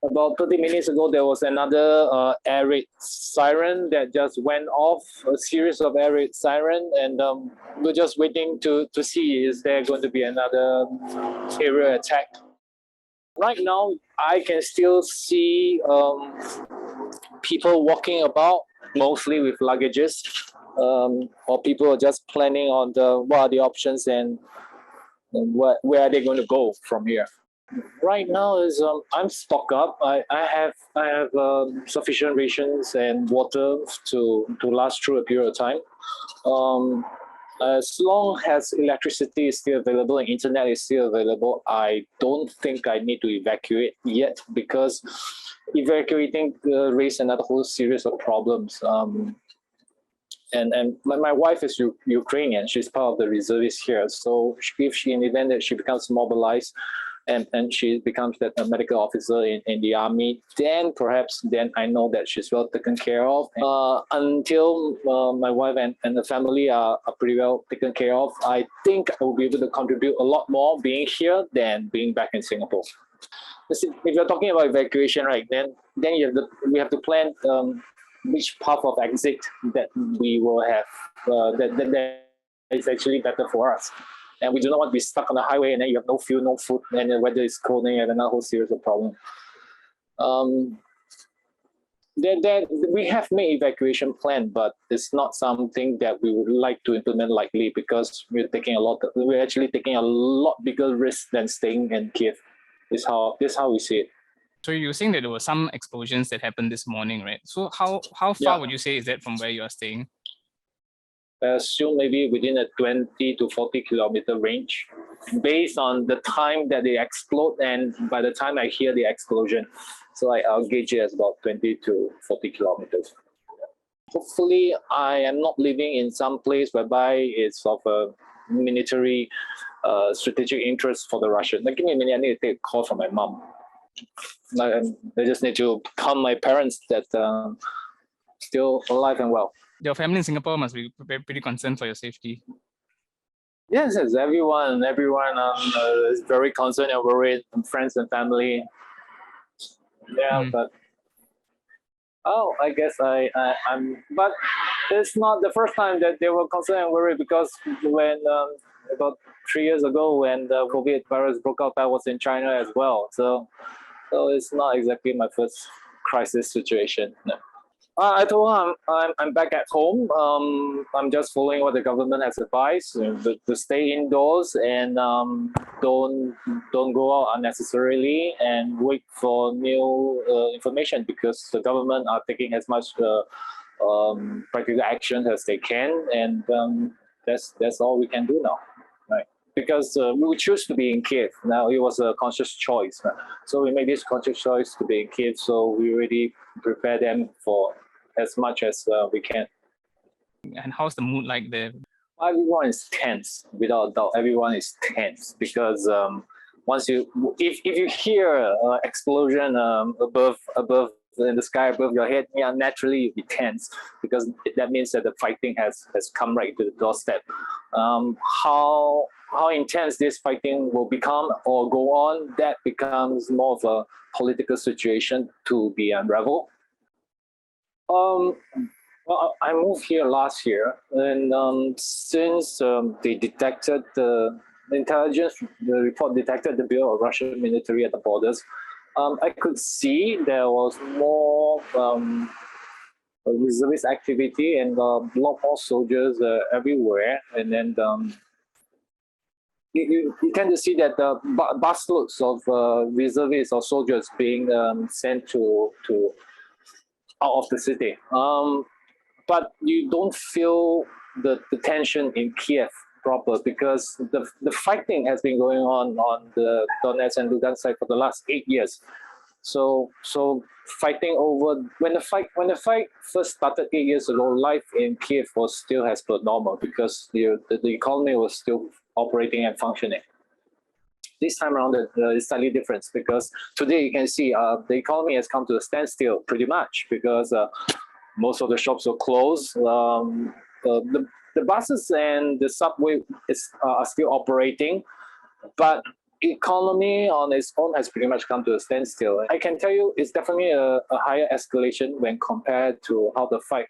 About 30 minutes ago, there was another air raid siren that just went off, a series of air raid siren, and we're just waiting to see is there going to be another aerial attack. Right now, I can still see people walking about, mostly with luggages, or people are just planning on what are the options and where are they going to go from here. Right now is I'm stocked up. I have sufficient rations and water to last through a period of time. As long as electricity is still available and internet is still available, I don't think I need to evacuate yet, because evacuating raised another whole series of problems. And my wife is Ukrainian. She's part of the reservists here. So if she, in the event that she becomes mobilized, and she becomes that a medical officer in the army, then perhaps I know that she's well taken care of. Until my wife and the family are pretty well taken care of, I think I will be able to contribute a lot more being here than being back in Singapore. If you're talking about evacuation, right, then we have to plan which path of exit that we will have that is actually better for us. And we do not want to be stuck on the highway and then you have no fuel, no food, and the weather is cold and you have another whole series of problems. We have made evacuation plan, but it's not something that we would like to implement lightly, because we're actually taking a lot bigger risk than staying in Kyiv. This is how we see it. So you're saying that there were some explosions that happened this morning, right? So how far would you say is that from where you are staying? I assume maybe within a 20 to 40 kilometer range, based on the time that they explode and by the time I hear the explosion. So I'll gauge it as about 20 to 40 kilometers. Hopefully, I am not living in some place whereby it's of a military strategic interest for the Russians. Give me a minute, I need to take a call from my mom. I just need to calm my parents that still alive and well. Your family in Singapore must be pretty concerned for your safety. Yes, everyone is very concerned and worried, and friends and family. Yeah, but I guess I'm. But it's not the first time that they were concerned and worried, because when about 3 years ago when the COVID virus broke out, I was in China as well. So it's not exactly my first crisis situation. No. I told her I'm back at home. I'm just following what the government has advised, to stay indoors and don't go out unnecessarily and wait for new information, because the government are taking as much practical action as they can, and that's all we can do now, right? Because we choose to be in Kyiv. Now it was a conscious choice, right? So we made this conscious choice to be in Kyiv. So we already prepare them for as much as we can. And how's the mood like there? Everyone is tense, without a doubt. Everyone is tense, because if you hear an explosion above in the sky above your head, naturally you'll be tense, because that means that the fighting has come right to the doorstep. How intense this fighting will become or go on, that becomes more of a political situation to be unraveled. Well, I moved here last year, and since they detected the report detected the Bureau of Russian military at the borders, I could see there was more reservist activity and a lot more soldiers everywhere. And then you tend to see that the busloads of reservists or soldiers being sent to out of the city. But you don't feel the tension in Kyiv proper, because the fighting has been going on the Donetsk and Lugansk side for the last 8 years. So fighting over when the fight first started 8 years ago, life in Kyiv was still as per normal, because the economy was still operating and functioning. This time around, it's slightly different, because today you can see the economy has come to a standstill pretty much, because most of the shops are closed. The buses and the subway are still operating, but economy on its own has pretty much come to a standstill. I can tell you it's definitely a higher escalation when compared to how the fight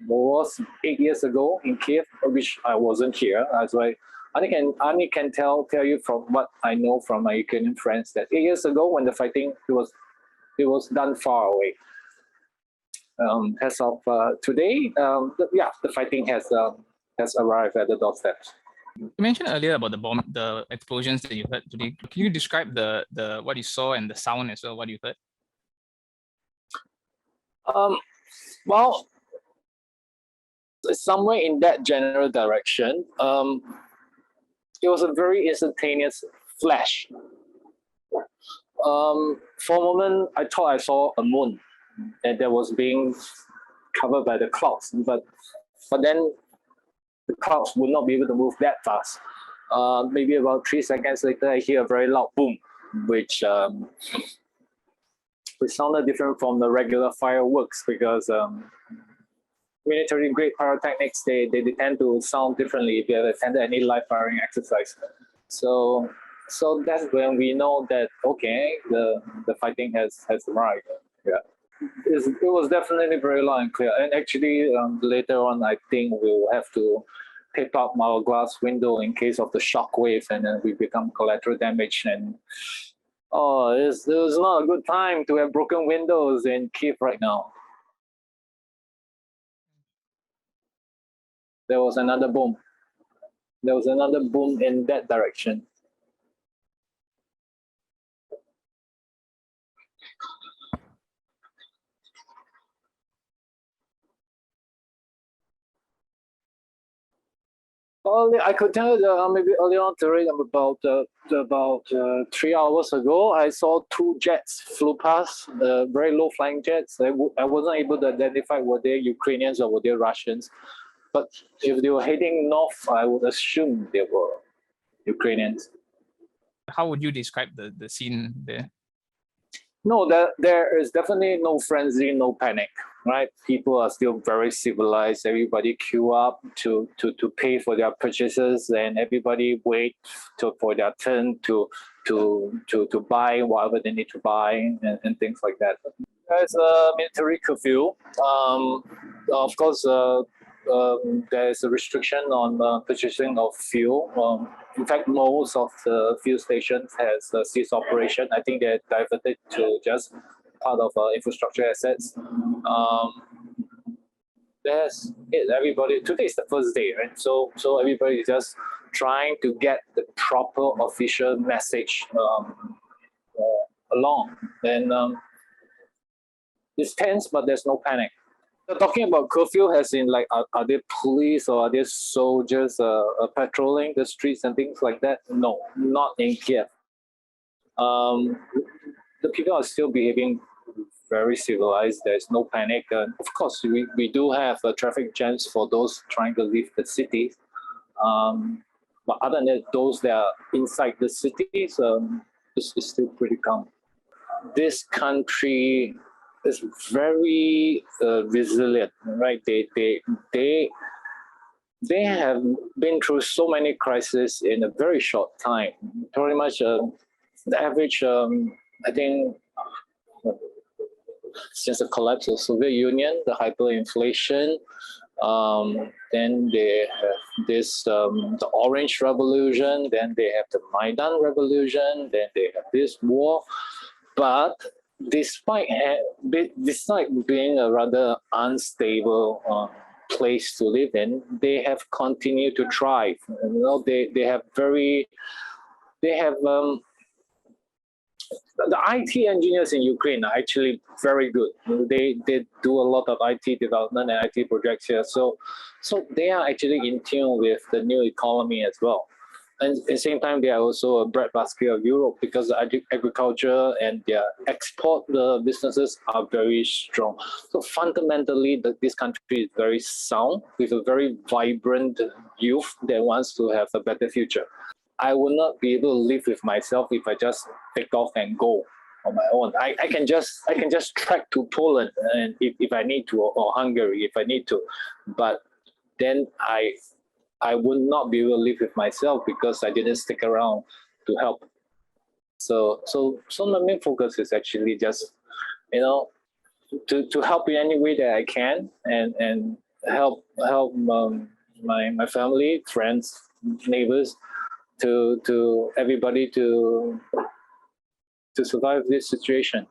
was 8 years ago in Kyiv, which I wasn't here. That's why I only can tell you from what I know from my Ukrainian friends that 8 years ago when the fighting it was done far away. As of today, the fighting has arrived at the doorstep. You mentioned earlier about the explosions that you heard today. Can you describe the what you saw and the sound as well? What you heard? Well, somewhere in that general direction. It was a very instantaneous flash. For a moment, I thought I saw a moon, and that was being covered by the clouds. But then the clouds would not be able to move that fast. Maybe about 3 seconds later, I hear a very loud boom, which sounded different from the regular fireworks because military grade pyrotechnics they tend to sound differently if you have attended any live firing exercise. So that's when we know that okay, the fighting has arrived. Yeah. It was definitely very loud and clear. And actually, later on, I think we will have to tape up our glass window in case of the shock wave, and then we become collateral damage. And it was not a good time to have broken windows in Kyiv right now. There was another boom. There was another boom in that direction. I could tell you maybe early on today, about 3 hours ago, I saw 2 jets flew past, very low flying jets. I wasn't able to identify were they Ukrainians or were they Russians. But if they were heading north, I would assume they were Ukrainians. How would you describe the scene there? No, there is definitely no frenzy, no panic, right? People are still very civilized. Everybody queue up to pay for their purchases, and everybody wait for their turn to buy whatever they need to buy and things like that. There's a military curfew. Of course, there is a restriction on purchasing of fuel. In fact, most of the fuel stations has ceased operation. I think they're diverted to just part of infrastructure assets. That's it. Everybody, today is the first day, right? So everybody is just trying to get the proper official message along. And it's tense, but there's no panic. Talking about curfew, has in like, are there police or are there soldiers patrolling the streets and things like that? No, not in Kyiv. The people are still behaving very civilized. There's no panic. Of course, we do have traffic jams for those trying to leave the cities. But other than that, those that are inside the cities, it's still pretty calm. This country is very resilient, right? They have been through so many crises in a very short time. Pretty much the average, I think, since the collapse of the Soviet Union, the hyperinflation, then they have this the Orange Revolution, then they have the Maidan Revolution, then they have this war. But despite being a rather unstable place to live in, they have continued to thrive. You know, they have the IT engineers in Ukraine are actually very good. They do a lot of IT development and IT projects here. So they are actually in tune with the new economy as well. And at the same time, they are also a breadbasket of Europe because agriculture and their export businesses are very strong. So fundamentally, this country is very sound with a very vibrant youth that wants to have a better future. I will not be able to live with myself if I just take off and go on my own. I can just trek to Poland and if I need to, or Hungary if I need to, but then I would not be able to live with myself because I didn't stick around help. So my main focus is actually just, you know, to help in any way that I can, and help my family, friends, neighbors, to everybody to survive this situation.